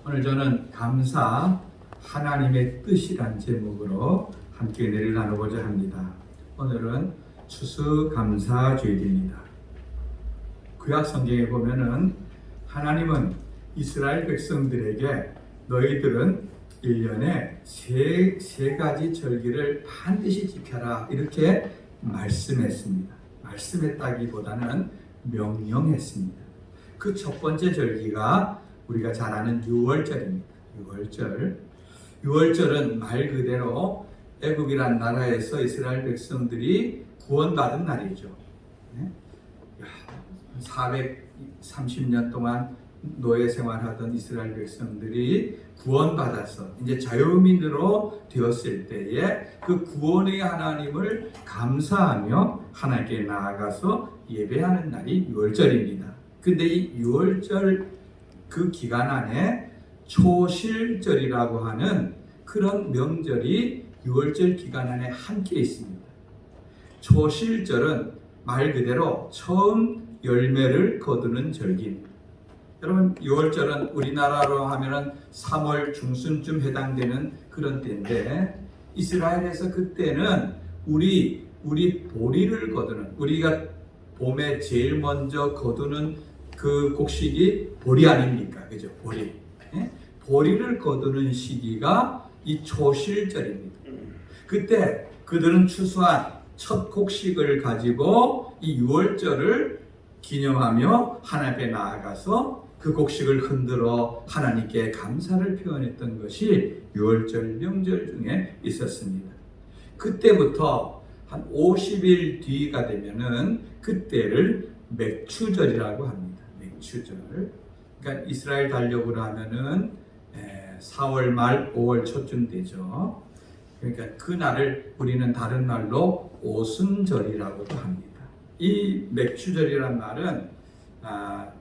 오늘 저는 감사, 하나님의 뜻이란 제목으로 함께 은혜를 나누고자 합니다. 오늘은 추수감사주일입니다. 구약 성경에 보면은 하나님은 이스라엘 백성들에게 너희들은 1년에 세 가지 절기를 반드시 지켜라 이렇게 말씀했습니다. 말씀했다기보다는 명령했습니다. 그 첫 번째 절기가 우리가 잘 아는 유월절입니다. 유월절은 말 그대로 애굽이란 나라에서 이스라엘 백성들이 구원받은 날이죠. 430년 동안 노예 생활하던 이스라엘 백성들이 구원받아서 이제 자유민으로 되었을 때에 그 구원의 하나님을 감사하며 하나님께 나아가서 예배하는 날이 유월절입니다. 근데 이 유월절 그 기간 안에 초실절이라고 하는 그런 명절이 유월절 기간 안에 함께 있습니다. 초실절은 말 그대로 처음 열매를 거두는 절기입니다. 여러분, 유월절은 우리나라로 하면은 3월 중순쯤 해당되는 그런 때인데, 이스라엘에서 그때는 우리 보리를 거두는, 우리가 봄에 제일 먼저 거두는 그 곡식이 보리 아닙니까? 그죠? 보리. 보리를 거두는 시기가 이 초실절입니다. 그때 그들은 추수한 첫 곡식을 가지고 이 유월절을 기념하며 하나님 앞에 나아가서 그 곡식을 흔들어 하나님께 감사를 표현했던 것이 유월절 명절 중에 있었습니다. 그때부터 한 50일 뒤가 되면은 그때를 맥추절이라고 합니다. 맥추절. 그러니까 이스라엘 달력으로 하면은 4월 말 5월 초쯤 되죠. 그러니까 그 날을 우리는 다른 말로 오순절이라고도 합니다. 이 맥추절이란 말은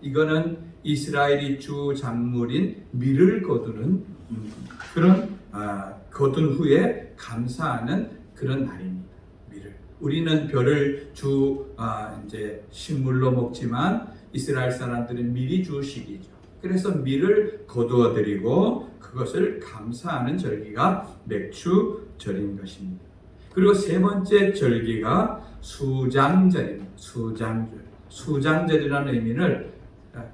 이거는 이스라엘이 주 작물인 밀을 거두는 그런 거둔 후에 감사하는 그런 날입니다. 밀을. 우리는 벼를 이제 식물로 먹지만 이스라엘 사람들은 밀이 주식이죠. 그래서 밀을 거두어 드리고 그것을 감사하는 절기가 맥추절인 것입니다. 그리고 세 번째 절기가 수장절입니다. 수장절이라는 의미를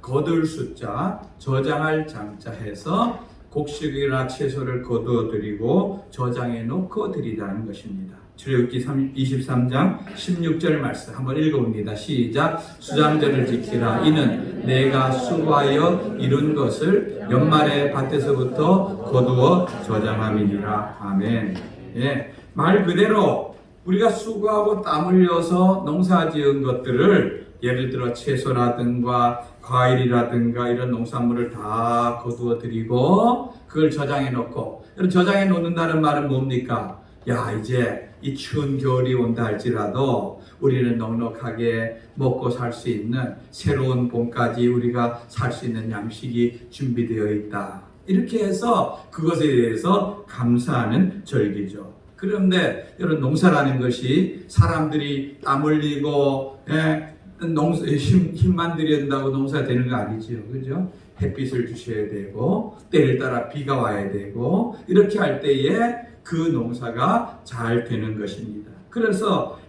거둘 숫자, 저장할 장자 해서 곡식이나 채소를 거두어 드리고 저장해 놓고 드리다는 것입니다. 출애굽기 23장 16절 말씀 한번 읽어봅니다. 시작. 수장절을 지키라. 이는 내가 수고하여 이룬 것을 연말에 밭에서부터 거두어 저장함이니라. 아멘. 예, 말 그대로 우리가 수고하고 땀 흘려서 농사 지은 것들을 예를 들어 채소라든가 과일이라든가 이런 농산물을 다 거두어 드리고 그걸 저장해 놓고, 저장해 놓는다는 말은 뭡니까? 야, 이제 이 추운 겨울이 온다 할지라도 우리는 넉넉하게 먹고 살 수 있는 새로운 봄까지 우리가 살 수 있는 양식이 준비되어 있다. 이렇게 해서 그것에 대해서 감사하는 절기죠. 그런데 여러분, 농사라는 것이 사람들이 땀 흘리고 힘만 들여다고 농사가 되는 거 아니지요. 그죠? 햇빛을 주셔야 되고 때를 따라 비가 와야 되고 이렇게 할 때에 그 농사가 잘 되는 것입니다. 그래서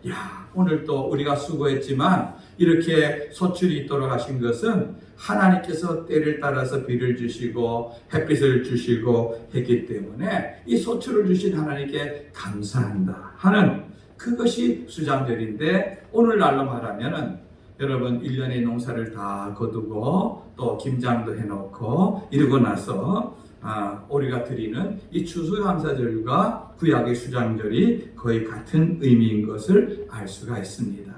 오늘 또 우리가 수고했지만 이렇게 소출이 있도록 하신 것은 하나님께서 때를 따라서 비를 주시고 햇빛을 주시고 했기 때문에 이 소출을 주신 하나님께 감사한다 하는 그것이 수장절인데, 오늘날로 말하면은 여러분 1년의 농사를 다 거두고 또 김장도 해놓고 이러고 나서 우리가 드리는 이 추수감사절과 구약의 수장절이 거의 같은 의미인 것을 알 수가 있습니다.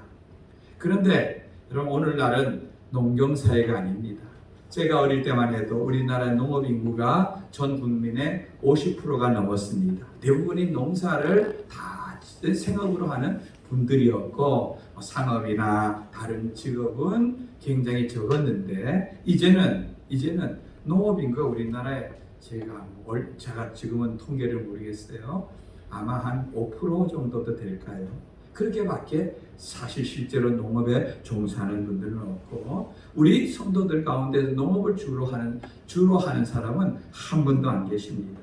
그런데 여러분, 오늘날은 농경사회가 아닙니다. 제가 어릴 때만 해도 우리나라 농업인구가 전 국민의 50%가 넘었습니다. 대부분이 농사를 다 생업으로 하는 분들이었고 상업이나 다른 직업은 굉장히 적었는데 이제는 농업인구가 우리나라에 제가 지금은 통계를 모르겠어요. 아마 한 5% 정도도 될까요? 그렇게밖에 사실 실제로 농업에 종사하는 분들은 없고, 우리 성도들 가운데서 농업을 주로 하는 사람은 한 분도 안 계십니다.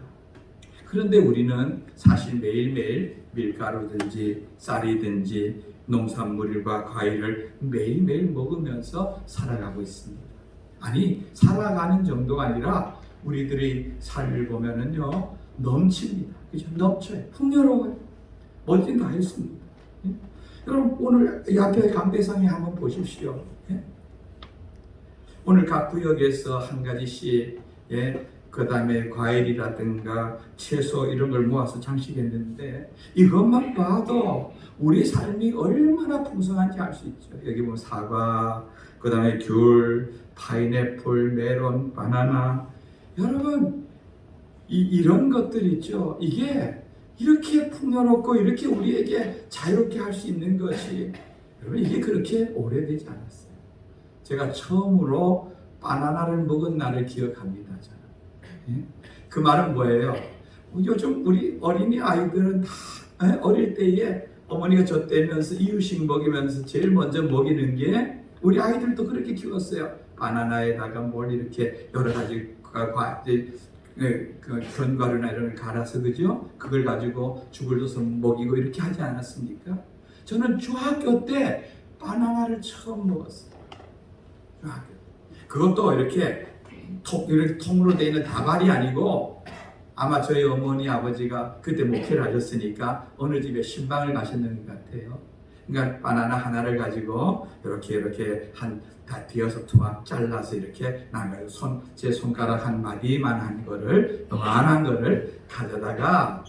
그런데 우리는 사실 매일매일 밀가루든지 쌀이든지 농산물과 과일을 매일매일 먹으면서 살아가고 있습니다. 아니, 살아가는 정도가 아니라 우리들의 삶을 보면은요, 넘칩니다. 그죠? 넘쳐요. 풍요로워요. 뭐든 다 했습니다. 예? 여러분, 오늘 이 앞에 강대상에 한번 보십시오. 예? 오늘 각 구역에서 한 가지씩, 예? 그 다음에 과일이라든가 채소 이런 걸 모아서 장식했는데, 이것만 봐도 우리 삶이 얼마나 풍성한지 알 수 있죠. 여기 보면 사과, 그 다음에 귤, 파인애플, 메론, 바나나. 여러분, 이런 것들 있죠. 이게 이렇게 풍요롭고 이렇게 우리에게 자유롭게 할 수 있는 것이, 여러분, 이게 그렇게 오래되지 않았어요. 제가 처음으로 바나나를 먹은 날을 기억합니다. 저는. 예? 그 말은 뭐예요? 요즘 우리 어린이 아이들은 다 어릴 때에 어머니가 젖대면서 이유식 먹이면서 제일 먼저 먹이는 게, 우리 아이들도 그렇게 키웠어요. 바나나에다가 뭘 이렇게 여러 가지 그 견과류나 이런 걸 갈아서, 그죠? 그걸 가지고 죽을 줘서 먹이고 이렇게 하지 않았습니까? 저는 중학교 때 바나나를 처음 먹었어요. 중학교. 그것도 이렇게 통으로 되어 있는 다발이 아니고, 아마 저희 어머니 아버지가 그때 목회를 하셨으니까 어느 집에 신방을 가셨는 것 같아요. 그러니까 바나나 하나를 가지고 이렇게 다 뒤어서 투막 잘라서 이렇게 나가요. 제 손가락 한 마디만한 거를, 요만한 거를 가져다가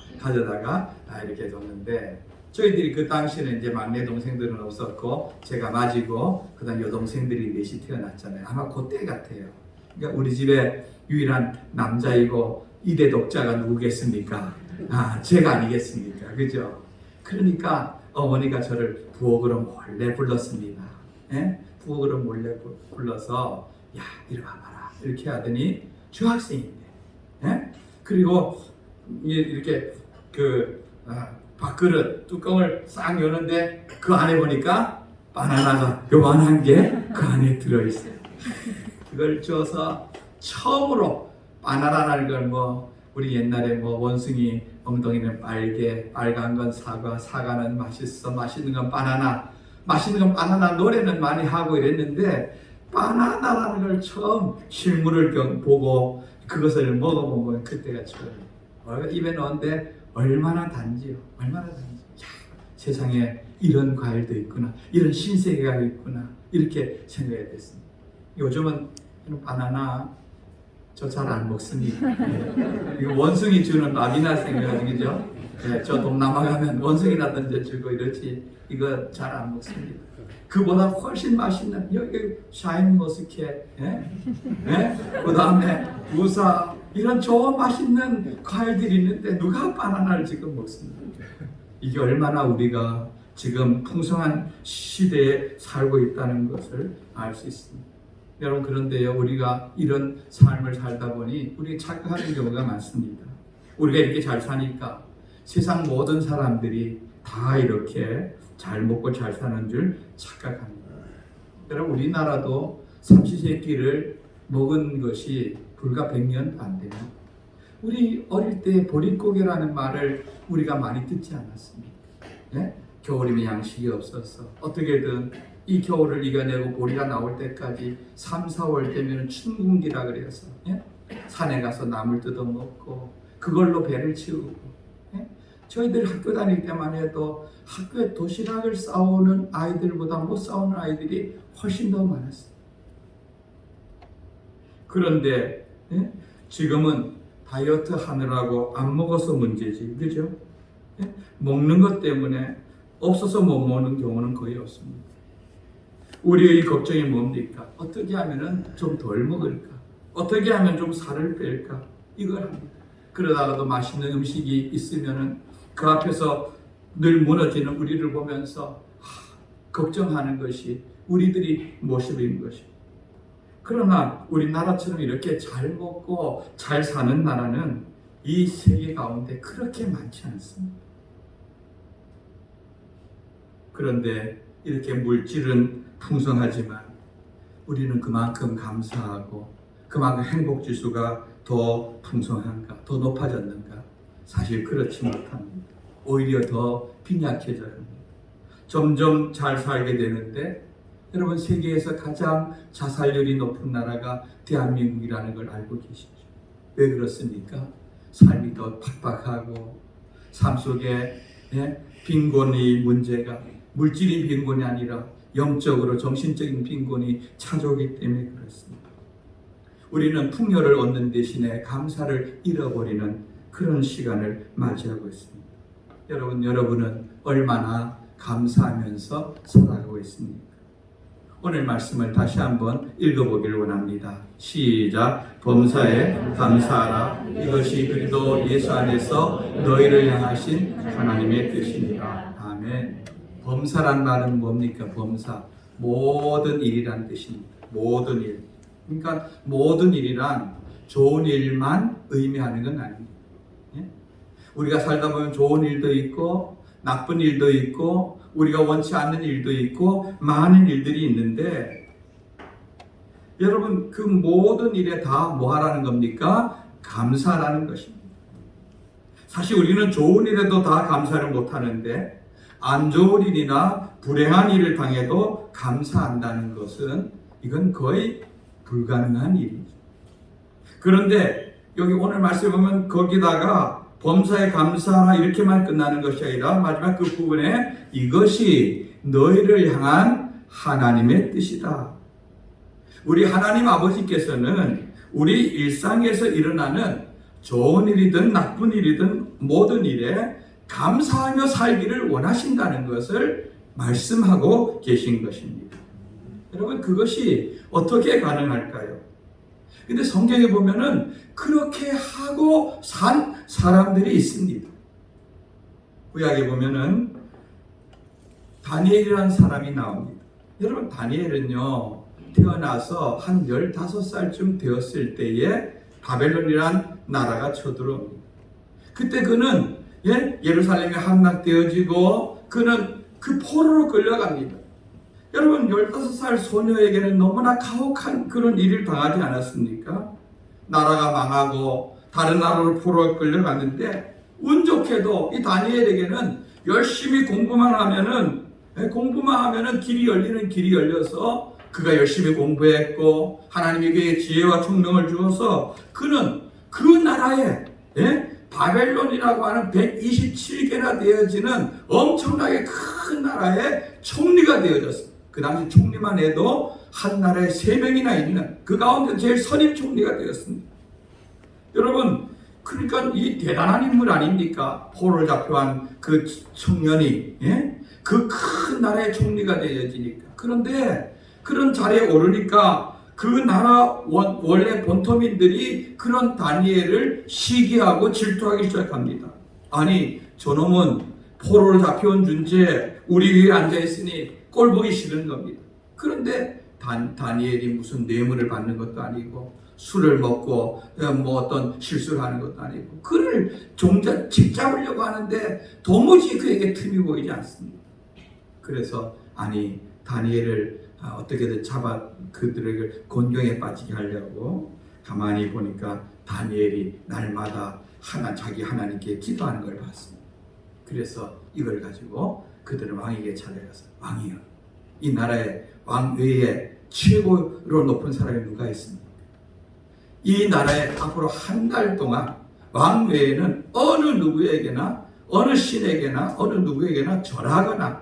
이렇게 뒀는데, 저희들이 그 당시에는 이제 막내 동생들은 없었고 제가 맞이고 그다음 여동생들이 넷이 태어났잖아요. 아마 그때 같아요. 그러니까 우리 집에 유일한 남자이고 이대 독자가 누구겠습니까? 제가 아니겠습니까? 그죠? 그러니까 어머니가 저를 부엌으로 몰래 불렀습니다. 예? 부엌으로 몰래 불러서, 야, 이리 와봐라, 이렇게 하더니 중학생인데, 예? 그리고 이렇게 밥그릇 뚜껑을 싹 여는데 그 안에 보니까 바나나가 요만한 게 그 안에 들어있어요. 그걸 줘서 처음으로 바나나라는 걸 우리 옛날에 원숭이 엉덩이는 빨간 건 사과는 맛있어, 맛있는 건 바나나 노래는 많이 하고 이랬는데, 바나나라는 걸 처음 실물을 보고 그것을 먹어본 건 그때가 처음이에요. 입에 넣었는데 얼마나 단지요. 야, 세상에 이런 과일도 있구나, 이런 신세계가 있구나, 이렇게 생각이 됐습니다. 요즘은 바나나 저 잘 안 먹습니다. 이거 원숭이 주는 밥이나 생각하죠. 네, 저 동남아 가면 원숭이나 던져주고 이러지, 이거 잘 안 먹습니다. 그보다 훨씬 맛있는 여기 샤인머스켓, 그 다음에 우사, 이런 좋은 맛있는 과일들이 있는데 누가 바나나를 지금 먹습니까? 이게 얼마나 우리가 지금 풍성한 시대에 살고 있다는 것을 알 수 있습니다. 여러분, 그런데요, 우리가 이런 삶을 살다 보니 우리 착각하는 경우가 많습니다. 우리가 이렇게 잘 사니까 세상 모든 사람들이 다 이렇게 잘 먹고 잘 사는 줄 착각합니다. 여러분, 우리나라도 삼시세끼를 먹은 것이 불과 100년도 안 됩니다. 우리 어릴 때 보릿고개라는 말을 우리가 많이 듣지 않았습니까? 네? 겨울이면 양식이 없어서 어떻게든 이 겨울을 이겨내고 보리가 나올 때까지 3, 4월 되면 춘궁기라 그래서, 산에 가서 나물 뜯어먹고 그걸로 배를 채우고, 저희들 학교 다닐 때만 해도 학교에 도시락을 싸오는 아이들보다 못 싸오는 아이들이 훨씬 더 많았어요. 그런데 지금은 다이어트 하느라고 안 먹어서 문제지, 그죠? 먹는 것 때문에 없어서 못 먹는 경우는 거의 없습니다. 우리의 걱정이 뭡니까? 어떻게 하면 좀 덜 먹을까? 어떻게 하면 좀 살을 뺄까? 이걸 합니다. 그러다가도 맛있는 음식이 있으면 그 앞에서 늘 무너지는 우리를 보면서 걱정하는 것이 우리들이 모습인 것입니다. 그러나 우리나라처럼 이렇게 잘 먹고 잘 사는 나라는 이 세계 가운데 그렇게 많지 않습니다. 그런데 이렇게 물질은 풍성하지만 우리는 그만큼 감사하고 그만큼 행복 지수가 더 풍성한가, 더 높아졌는가? 사실 그렇지 못합니다. 오히려 더 빈약해져야 합니다. 점점 잘 살게 되는데 여러분, 세계에서 가장 자살률이 높은 나라가 대한민국이라는 걸 알고 계시죠? 왜 그렇습니까? 삶이 더 팍팍하고 삶 속에 빈곤이 문제가 물질이 빈곤이 아니라 영적으로 정신적인 빈곤이 찾아오기 때문에 그렇습니다. 우리는 풍요를 얻는 대신에 감사를 잃어버리는 그런 시간을 맞이하고 있습니다. 여러분은 얼마나 감사하면서 살아가고 있습니까? 오늘 말씀을 다시 한번 읽어보기를 원합니다. 시작. 범사에 감사하라. 이것이 그리스도 예수 안에서 너희를 향하신 하나님의 뜻입니다. 아멘. 범사란 말은 뭡니까? 범사. 모든 일이란 뜻입니다. 모든 일. 그러니까 모든 일이란 좋은 일만 의미하는 건 아닙니다. 우리가 살다 보면 좋은 일도 있고 나쁜 일도 있고 우리가 원치 않는 일도 있고 많은 일들이 있는데 여러분, 그 모든 일에 다 뭐 하라는 겁니까? 감사라는 것입니다. 사실 우리는 좋은 일에도 다 감사를 못하는데 안 좋은 일이나 불행한 일을 당해도 감사한다는 것은 이건 거의 불가능한 일이죠. 그런데 여기 오늘 말씀에 보면 거기다가 범사에 감사하라 이렇게만 끝나는 것이 아니라 마지막 그 부분에 이것이 너희를 향한 하나님의 뜻이다. 우리 하나님 아버지께서는 우리 일상에서 일어나는 좋은 일이든 나쁜 일이든 모든 일에 감사하며 살기를 원하신다는 것을 말씀하고 계신 것입니다. 여러분, 그것이 어떻게 가능할까요? 근데 성경에 보면은 그렇게 하고 산 사람들이 있습니다. 구약에 보면은 다니엘이라는 사람이 나옵니다. 여러분, 다니엘은요, 태어나서 한 15살쯤 되었을 때에 바벨론이란 나라가 쳐들어옵니다. 그때 그는 예루살렘에 함락되어지고 그는 그 포로로 끌려갑니다. 여러분, 15살 소녀에게는 너무나 가혹한 그런 일을 당하지 않았습니까? 나라가 망하고 다른 나라로 포로로 끌려갔는데 운 좋게도 이 다니엘에게는 열심히 공부만 하면은 길이 열리는 길이 열려서 그가 열심히 공부했고 하나님이 그에게 지혜와 총명을 주어서 그는 그 나라에 바벨론이라고 하는 127개나 되어지는 엄청나게 큰 나라의 총리가 되어졌습니다. 그 당시 총리만 해도 한 나라에 3명이나 있는 그 가운데 제일 선임 총리가 되었습니다. 여러분, 그러니까 이 대단한 인물 아닙니까? 포로를 잡혀간 그 청년이 그 큰 나라의 총리가 되어지니까. 그런데 그런 자리에 오르니까 그 나라 원래 본토민들이 그런 다니엘을 시기하고 질투하기 시작합니다. 아니, 저놈은 포로로 잡혀온 준재 우리 위에 앉아있으니 꼴 보기 싫은 겁니다. 그런데 다니엘이 무슨 뇌물을 받는 것도 아니고 술을 먹고 뭐 어떤 실수를 하는 것도 아니고 그를 종자 짓잡으려고 하는데 도무지 그에게 틈이 보이지 않습니다. 그래서 아니, 다니엘을 어떻게든 잡아 그들에게 곤경에 빠지게 하려고 가만히 보니까 다니엘이 날마다 자기 하나님께 기도하는 걸 봤습니다. 그래서 이걸 가지고 그들은 왕에게 찾아가서 왕이여, 이 나라의 왕 외에 최고로 높은 사람이 누가 있습니까? 이 나라에 앞으로 한 달 동안 왕 외에는 어느 누구에게나 어느 신에게나 어느 누구에게나 절하거나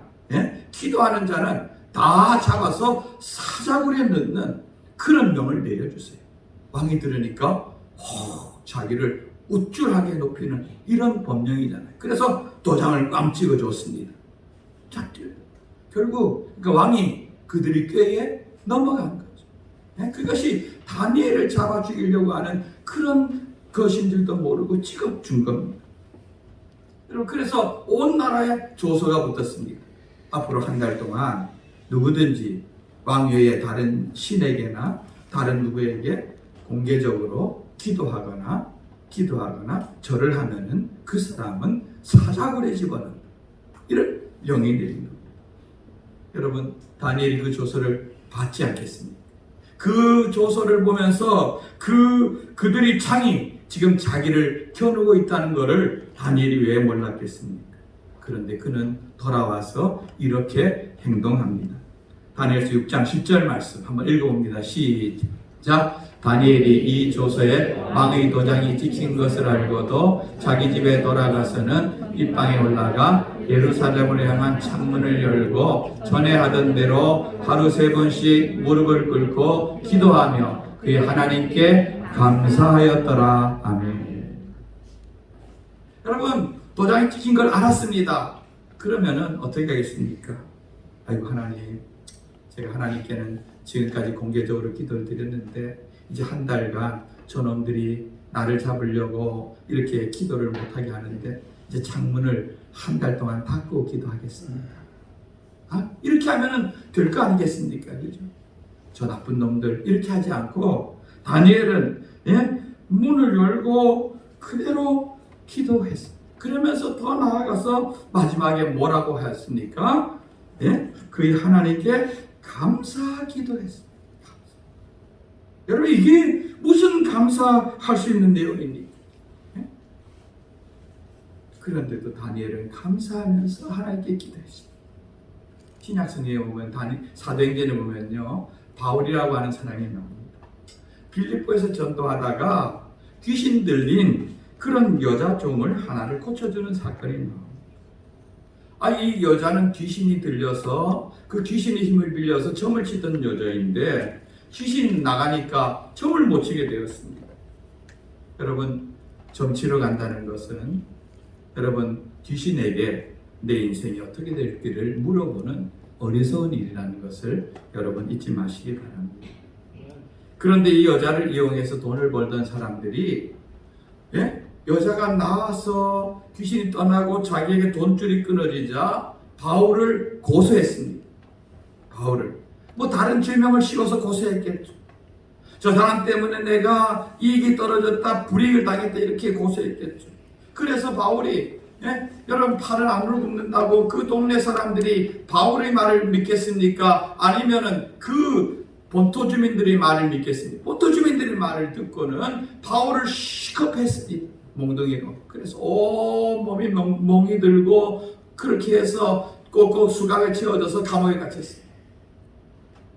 기도하는 자는 다 잡아서 사자굴에 넣는 그런 명을 내려주세요. 왕이 들으니까 자기를 우쭐하게 높이는 이런 법령이잖아요. 그래서 도장을 꽝 찍어줬습니다. 자, 결국 그러니까 왕이 그들이 꾀에 넘어간 거죠. 그것이 다니엘을 잡아 죽이려고 하는 그런 것인 줄도 모르고 찍어 준 겁니다. 그래서 온 나라에 조서가 붙었습니다. 앞으로 한 달 동안 누구든지 왕 외에 다른 신에게나 다른 누구에게 공개적으로 기도하거나 절을 하면은 그 사람은 사자굴에 집어넣는다. 이런 명이 내린 겁니다. 여러분, 다니엘이 그 조서를 받지 않겠습니까? 그 조서를 보면서 그들이 창이 지금 자기를 겨누고 있다는 것을 다니엘이 왜 몰랐겠습니까? 그런데 그는 돌아와서 이렇게 행동합니다. 다니엘서 6장 10절 말씀 한번 읽어봅니다. 시작. 다니엘이 이 조서에 왕의 도장이 찍힌 것을 알고도 자기 집에 돌아가서는 입방에 올라가 예루살렘으로 향한 창문을 열고 전에 하던 대로 하루 3번씩 무릎을 꿇고 기도하며 그의 하나님께 감사하였더라. 아멘. 여러분, 도장이 찍힌 걸 알았습니다. 그러면은 어떻게 하겠습니까? 아이고 하나님, 제가 하나님께는 지금까지 공개적으로 기도를 드렸는데 이제 한 달간 저놈들이 나를 잡으려고 이렇게 기도를 못하게 하는데 이제 창문을 한 달 동안 닫고 기도하겠습니다. 이렇게 하면은 될 거 아니겠습니까? 그죠? 저 나쁜 놈들 이렇게 하지 않고 다니엘은 문을 열고 그대로 기도했습니다. 그러면서 더 나아가서 마지막에 뭐라고 했습니까? 그의 하나님께 감사하기도 했습니다. 여러분, 이게 무슨 감사할 수 있는 내용입니까? 그런데도 다니엘은 감사하면서 하나님께 기도했습니다. 신약성경에 보면 사도행전에 보면요, 바울이라고 하는 사람이 나옵니다. 빌립보에서 전도하다가 귀신 들린 그런 여자 종을 하나를 고쳐주는 사건이 나옵니다. 이 여자는 귀신이 들려서 그 귀신의 힘을 빌려서 점을 치던 여자인데 귀신 나가니까 점을 못 치게 되었습니다. 여러분, 점 치러 간다는 것은 여러분 귀신에게 내 인생이 어떻게 될지를 물어보는 어리석은 일이라는 것을 여러분 잊지 마시기 바랍니다. 그런데 이 여자를 이용해서 돈을 벌던 사람들이 여자가 나와서 귀신이 떠나고 자기에게 돈줄이 끊어지자 바울을 고소했습니다. 바울을 다른 죄명을 씌워서 고소했겠죠. 저 사람 때문에 내가 이익이 떨어졌다, 불이익을 당했다 이렇게 고소했겠죠. 그래서 바울이 여러분 팔을 안으로 굽는다고 그 동네 사람들이 바울의 말을 믿겠습니까? 아니면은 그 본토 주민들의 말을 믿겠습니까? 본토 주민들의 말을 듣고는 바울을 시급했습니다. 몽둥이로. 그래서 온몸이 멍이 들고 그렇게 해서 꼭꼭 수갑에 채워져서 감옥에 갇혔습니다.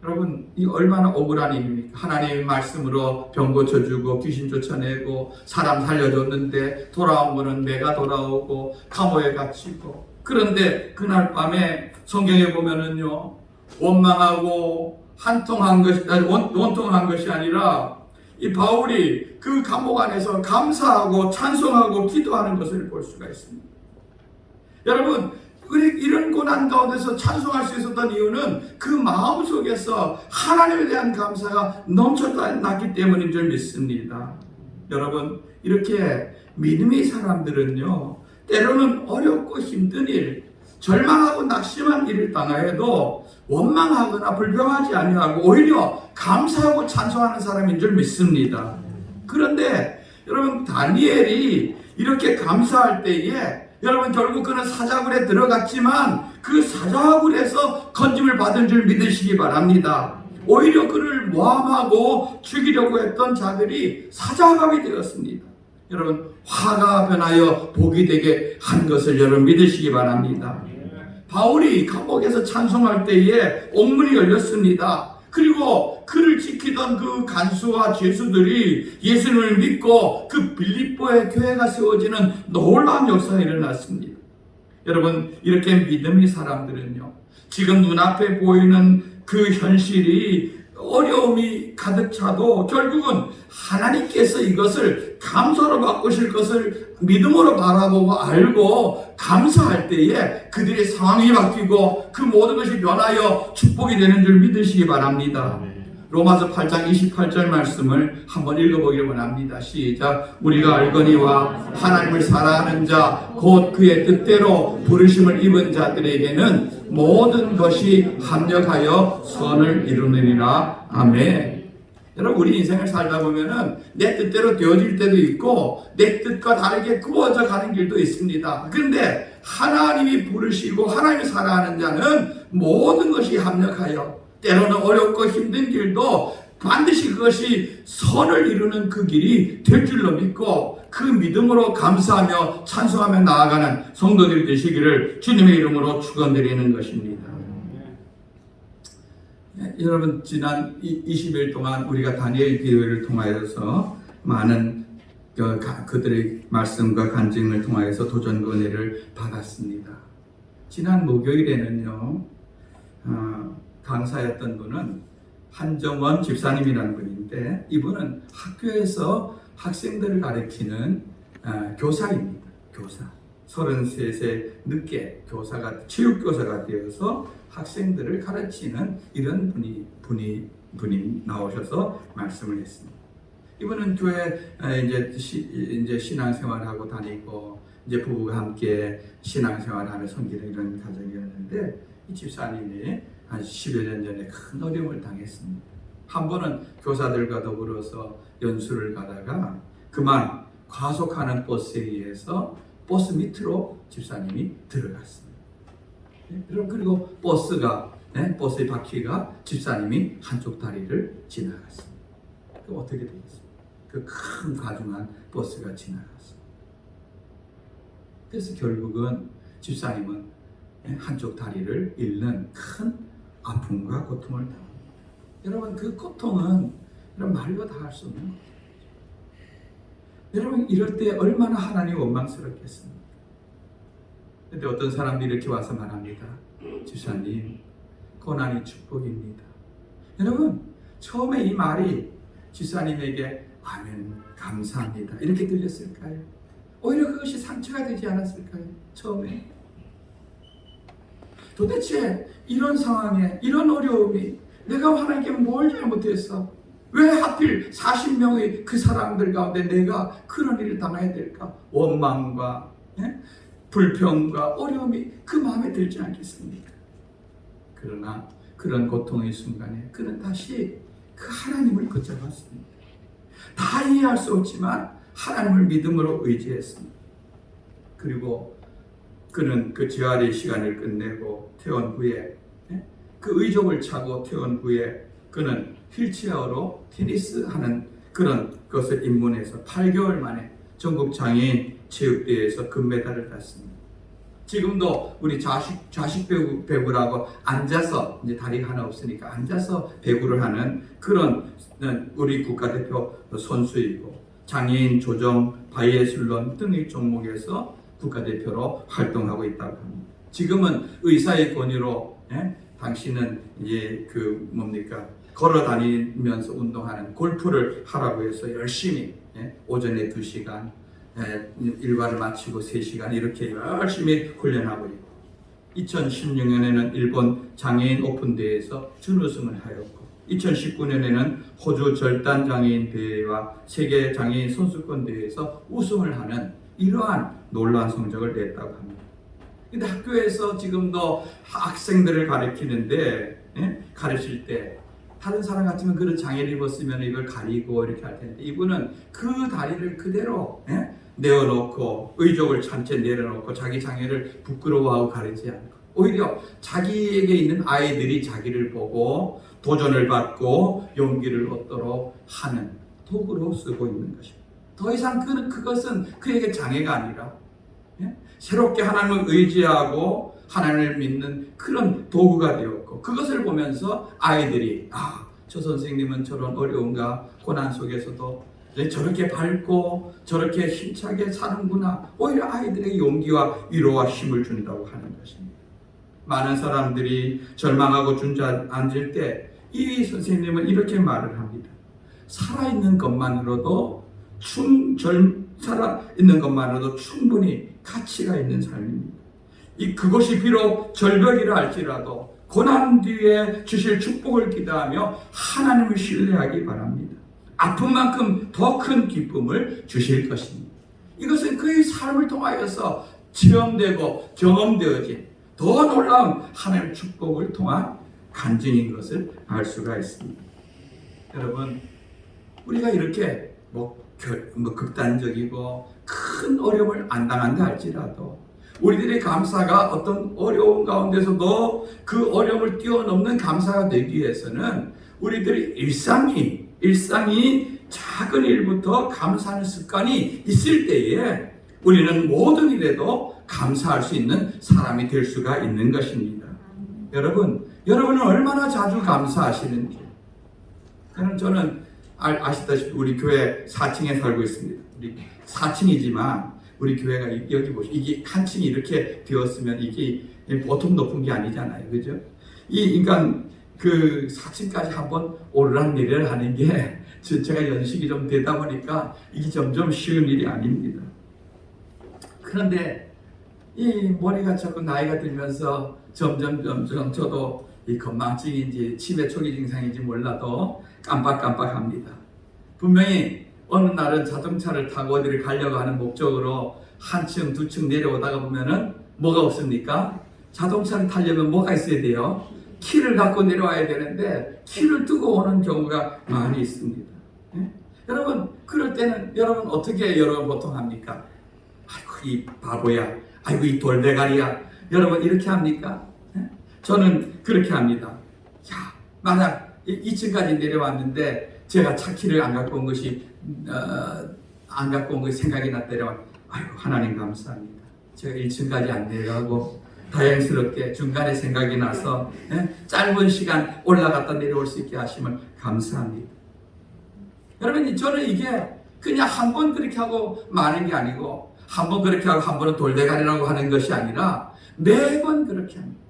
여러분, 이 얼마나 억울한 일입니까? 하나님의 말씀으로 병 고쳐주고 귀신 쫓아내고 사람 살려줬는데 돌아온 거는 내가 돌아오고 감옥에 갇히고. 그런데 그날 밤에 성경에 보면은요, 원망하고 원통한 것이 아니라 이 바울이 그 감옥 안에서 감사하고 찬송하고 기도하는 것을 볼 수가 있습니다. 여러분, 이런 고난 가운데서 찬송할 수 있었던 이유는 그 마음 속에서 하나님에 대한 감사가 넘쳐났기 때문인 줄 믿습니다. 여러분, 이렇게 믿음의 사람들은요, 때로는 어렵고 힘든 일, 절망하고 낙심한 일을 당하여도 원망하거나 불평하지 아니하고 오히려 감사하고 찬송하는 사람인 줄 믿습니다. 그런데 여러분, 다니엘이 이렇게 감사할 때에 여러분 결국 그는 사자굴에 들어갔지만 그 사자굴에서 건짐을 받은 줄 믿으시기 바랍니다. 오히려 그를 모함하고 죽이려고 했던 자들이 사자감이 되었습니다. 여러분, 화가 변하여 복이 되게 한 것을 여러분 믿으시기 바랍니다. 바울이 감옥에서 찬송할 때에 옥문이 열렸습니다. 그리고 그를 지키던 그 간수와 죄수들이 예수님을 믿고 그 빌립보의 교회가 세워지는 놀라운 역사가 일어났습니다. 여러분, 이렇게 믿음의 사람들은요, 지금 눈앞에 보이는 그 현실이 어려움이 가득 차도 결국은 하나님께서 이것을 감사로 바꾸실 것을 믿음으로 바라보고 알고 감사할 때에 그들의 상황이 바뀌고 그 모든 것이 변하여 축복이 되는 줄 믿으시기 바랍니다. 로마서 8장 28절 말씀을 한번 읽어보기를 원합니다. 시작. 우리가 알거니와 하나님을 사랑하는 자 곧 그의 뜻대로 부르심을 입은 자들에게는 모든 것이 합력하여 선을 이루느니라. 아멘. 여러분, 우리 인생을 살다 보면은 내 뜻대로 되어질 때도 있고 내 뜻과 다르게 구워져 가는 길도 있습니다. 그런데 하나님이 부르시고 하나님을 사랑하는 자는 모든 것이 합력하여 때로는 어렵고 힘든 길도 반드시 그것이 선을 이루는 그 길이 될 줄로 믿고 그 믿음으로 감사하며 찬송하며 나아가는 성도들이 되시기를 주님의 이름으로 축원드리는 것입니다. 여러분, 지난 20일 동안 우리가 다니엘 기도회를 통하여서 많은 그들의 말씀과 간증을 통하여서 도전과 은혜를 받았습니다. 지난 목요일에는요, 강사였던 분은 한정원 집사님이라는 분인데, 이분은 학교에서 학생들을 가르치는 교사입니다. 교사. 33세 늦게 체육교사가 되어서 학생들을 가르치는 이런 분이 나오셔서 말씀을 했습니다. 이분은 교회 이제 신앙생활하고 다니고 이제 부부가 함께 신앙생활하며 섬기는 이런 가정이었는데, 이 집사님이 한 10여 년 전에 큰 어려움을 당했습니다. 한 번은 교사들과 더불어서 연수를 가다가 그만 과속하는 버스에 의해서 버스 밑으로 집사님이 들어갔습니다. 그리고 버스의 바퀴가 집사님이 한쪽 다리를 지나갔습니다. 그럼 어떻게 되겠습니까? 그 큰 과중한 버스가 지나갔습니다. 그래서 결국은 집사님은 한쪽 다리를 잃는 큰 아픔과 고통을 당합니다. 여러분, 그 고통은 말로 다 할 수 없는 거예요. 여러분, 이럴 때 얼마나 하나님 원망스럽겠습니까? 근데 어떤 사람들이 이렇게 와서 말합니다. 집사님, 고난이 축복입니다. 여러분, 처음에 이 말이 집사님에게 아멘, 감사합니다, 이렇게 들렸을까요? 오히려 그것이 상처가 되지 않았을까요? 처음에. 도대체 이런 상황에, 이런 어려움이 내가 하나님께 뭘 잘못했어? 왜 하필 40명의 그 사람들 가운데 내가 그런 일을 당해야 될까? 원망과 불평과 어려움이 그 마음에 들지 않겠습니까? 그러나 그런 고통의 순간에 그는 다시 그 하나님을 붙잡았습니다. 다 이해할 수 없지만 하나님을 믿음으로 의지했습니다. 그리고 그는 그 재활의 시간을 끝내고 퇴원 후에 그 의족을 차고 퇴원 후에 그는 휠체어로 테니스 하는 그런 것을 입문해서 8개월 만에 전국 장애인 체육대회에서 금메달을 땄습니다. 지금도 우리 좌식 배구라고 앉아서, 이제 다리가 하나 없으니까 앉아서 배구를 하는 그런 우리 국가대표 선수이고, 장애인 조정, 바이애슬론 등의 종목에서 국가대표로 활동하고 있다고 합니다. 지금은 의사의 권유로 당신은 이제 걸어 다니면서 운동하는 골프를 하라고 해서 열심히 오전에 2시간, 일과를 마치고 3시간 이렇게 열심히 훈련하고 있고, 2016년에는 일본 장애인 오픈대회에서 준우승을 하였고, 2019년에는 호주 절단 장애인 대회와 세계 장애인 선수권 대회에서 우승을 하는 이러한 놀라운 성적을 냈다고 합니다. 근데 학교에서 지금도 학생들을 가르칠 때 다른 사람 같으면 그런 장애를 입었으면 이걸 가리고 이렇게 할 텐데, 이분은 그 다리를 그대로 내어놓고 의족을 찬채 내려놓고 자기 장애를 부끄러워하고 가리지 않고, 오히려 자기에게 있는 아이들이 자기를 보고 도전을 받고 용기를 얻도록 하는 도구로 쓰고 있는 것입니다. 더 이상 그것은 그에게 장애가 아니라 새롭게 하나님을 의지하고 하나님을 믿는 그런 도구가 되었고, 그것을 보면서 아이들이 저 선생님은 저런 어려움과 고난 속에서도 저렇게 밝고 저렇게 힘차게 사는구나, 오히려 아이들에게 용기와 위로와 힘을 준다고 하는 것입니다. 많은 사람들이 절망하고 주저앉을 때 이 선생님은 이렇게 말을 합니다. 살아있는 것만으로도 충분히 가치가 있는 삶입니다. 그것이 비록 절벽이라 할지라도 고난 뒤에 주실 축복을 기대하며 하나님을 신뢰하기 바랍니다. 아픈 만큼 더 큰 기쁨을 주실 것입니다. 이것은 그의 삶을 통하여서 체험되고 경험되어진 더 놀라운 하나님의 축복을 통한 간증인 것을 알 수가 있습니다. 여러분, 우리가 이렇게 극단적이고 큰 어려움을 안 당한다 할지라도 우리들의 감사가 어떤 어려운 가운데서도 그 어려움을 뛰어넘는 감사가 되기 위해서는 우리들의 일상이 작은 일부터 감사하는 습관이 있을 때에 우리는 모든 일에도 감사할 수 있는 사람이 될 수가 있는 것입니다. 여러분은 얼마나 자주 감사하시는지. 저는 아시다시피 우리 교회 4층에 살고 있습니다. 우리 4층이지만 우리 교회가 여기 보시죠. 이게 한 층이 이렇게 되었으면 이게 보통 높은 게 아니잖아요. 그죠? 그러니까 그 4층까지 한번 오르락내리락 하는 게 제가 연식이 좀 되다 보니까 이게 점점 쉬운 일이 아닙니다. 그런데 이 머리가 자꾸 나이가 들면서 점점 저도 이 건망증인지 치매 초기 증상인지 몰라도 깜빡깜빡합니다. 분명히 어느 날은 자동차를 타고 어디를 가려고 하는 목적으로 한 층, 두 층 내려오다가 보면은 뭐가 없습니까? 자동차를 타려면 뭐가 있어야 돼요? 키를 갖고 내려와야 되는데 키를 두고 오는 경우가 많이 있습니다. 예? 여러분 그럴 때는 여러분 어떻게 여러분 보통 합니까? 아이고 이 바보야, 아이고 이 돌대가리야, 여러분 이렇게 합니까? 예? 저는 그렇게 합니다. 야, 만약 2층까지 내려왔는데 제가 차 키를 안 갖고 온 것이 생각이 났더라면 아이고 하나님 감사합니다. 제가 1층까지 안 내려가고 다행스럽게 중간에 생각이 나서 짧은 시간 올라갔다 내려올 수 있게 하시면 감사합니다. 여러분 저는 이게 그냥 한 번 그렇게 하고 마는 게 아니고 한 번 그렇게 하고 한 번은 돌대가리라고 하는 것이 아니라 매번 그렇게 합니다.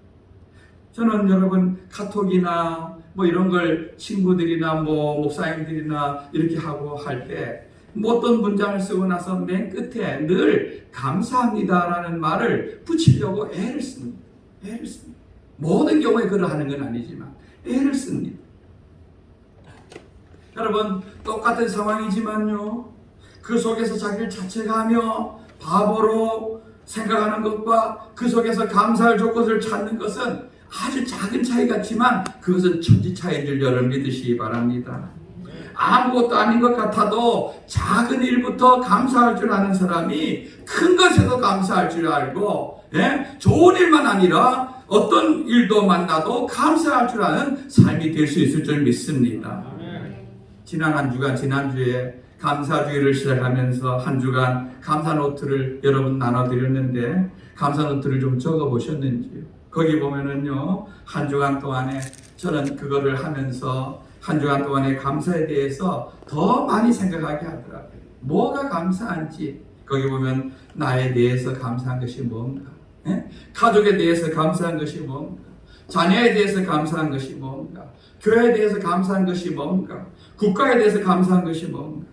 저는 여러분 카톡이나 뭐 이런 걸 친구들이나 뭐 목사님들이나 이렇게 하고 할 때 어떤 문장을 쓰고 나서 맨 끝에 늘 감사합니다라는 말을 붙이려고 애를 씁니다. 모든 경우에 그걸 하는 건 아니지만 애를 씁니다. 여러분 똑같은 상황이지만요, 그 속에서 자기를 자책하며 바보로 생각하는 것과 그 속에서 감사할 조건을 찾는 것은 아주 작은 차이 같지만 그것은 천지 차이인 줄 여러분 믿으시기 바랍니다. 아무것도 아닌 것 같아도 작은 일부터 감사할 줄 아는 사람이 큰 것에도 감사할 줄 알고, 좋은 일만 아니라 어떤 일도 만나도 감사할 줄 아는 삶이 될 수 있을 줄 믿습니다. 지난 한 주간 지난주에 감사주의를 시작하면서 한 주간 감사 노트를 여러분 나눠드렸는데 감사 노트를 좀 적어보셨는지요? 거기 보면은요, 한 주간 동안에 저는 그거를 하면서 한 주간 동안의 감사에 대해서 더 많이 생각하게 하더라고요. 뭐가 감사한지. 거기 보면 나에 대해서 감사한 것이 뭔가, 가족에 대해서 감사한 것이 뭔가, 자녀에 대해서 감사한 것이 뭔가, 교회에 대해서 감사한 것이 뭔가, 국가에 대해서 감사한 것이 뭔가.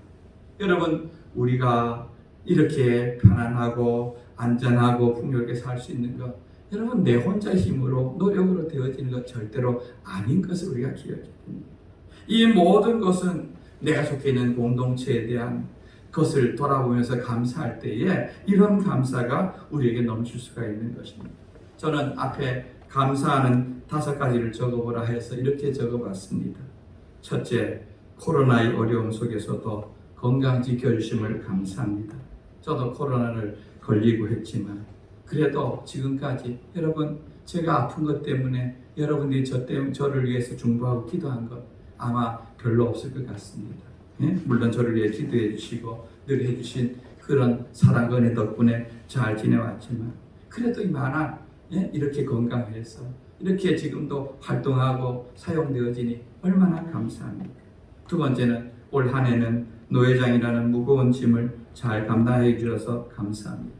여러분 우리가 이렇게 편안하고 안전하고 풍요롭게 살 수 있는 것, 여러분 내 혼자 힘으로 노력으로 되어지는 것 절대로 아닌 것을 우리가 기억해야 됩니다. 이 모든 것은 내가 속해 있는 공동체에 대한 것을 돌아보면서 감사할 때에 이런 감사가 우리에게 넘칠 수가 있는 것입니다. 저는 앞에 감사하는 5가지를 적어보라 해서 이렇게 적어봤습니다. 첫째, 코로나의 어려움 속에서도 건강 지켜주심을 감사합니다. 저도 코로나를 걸리고 했지만 그래도 지금까지 여러분 제가 아픈 것 때문에 여러분들이 저를 위해서 중보하고 기도한 것 아마 별로 없을 것 같습니다. 물론 저를 위해 기도해 주시고 늘 해주신 그런 사랑과 은혜 덕분에 잘 지내왔지만 그래도 이만한 이렇게 건강해서 이렇게 지금도 활동하고 사용되어지니 얼마나 감사합니까? 두 번째는 올 한 해는 노회장이라는 무거운 짐을 잘 감당해 주셔서 감사합니다.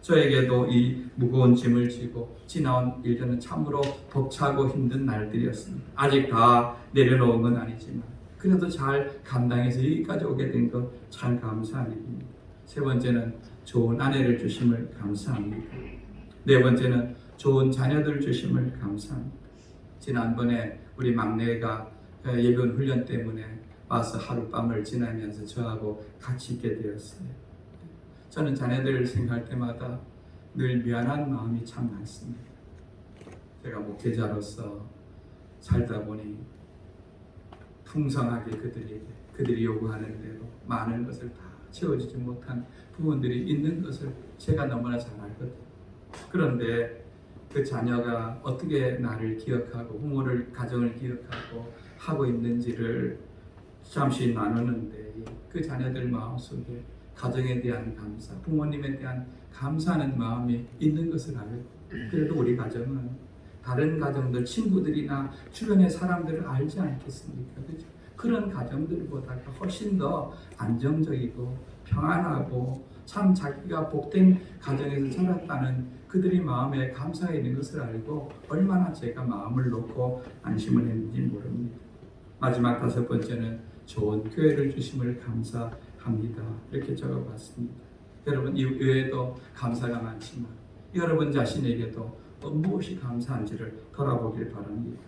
저에게도 이 무거운 짐을 지고 지나온 1년은 참으로 벅차고 힘든 날들이었습니다. 아직 다 내려놓은 건 아니지만 그래도 잘 감당해서 여기까지 오게 된 것 참 감사한 일입니다. 세 번째는 좋은 아내를 주심을 감사합니다. 네 번째는 좋은 자녀들 주심을 감사합니다. 지난번에 우리 막내가 예비군 훈련 때문에 와서 하룻밤을 지나면서 저하고 같이 있게 되었어요. 저는 자녀들을 생각할 때마다 늘 미안한 마음이 참 많습니다. 제가 목회자로서 살다 보니 풍성하게 그들이 요구하는 대로 많은 것을 다 채워주지 못한 부분들이 있는 것을 제가 너무나 잘 알거든요. 그런데 그 자녀가 어떻게 나를 기억하고 부모를 가정을 기억하고 하고 있는지를 잠시 나누는데 그 자녀들 마음속에 가정에 대한 감사, 부모님에 대한 감사하는 마음이 있는 것을 알고 그래도 우리 가정은 다른 가정들, 친구들이나 주변의 사람들을 알지 않겠습니까? 그죠? 그런 가정들보다 훨씬 더 안정적이고 평안하고 참 자기가 복된 가정에서 자랐다는 그들의 마음에 감사가 있는 것을 알고 얼마나 제가 마음을 놓고 안심을 했는지 모릅니다. 마지막 5번째는 좋은 교회를 주심을 감사합니다. 이렇게 적어봤습니다. 여러분 이 외에도 감사가 많지만 여러분 자신에게도 무엇이 감사한지를 돌아보길 바랍니다.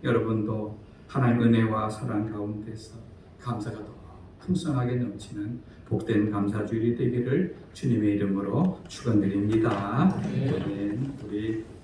여러분도 하나님 은혜와 사랑 가운데서 감사가 더 풍성하게 넘치는 복된 감사주일이 되기를 주님의 이름으로 축원드립니다. 아멘. 우리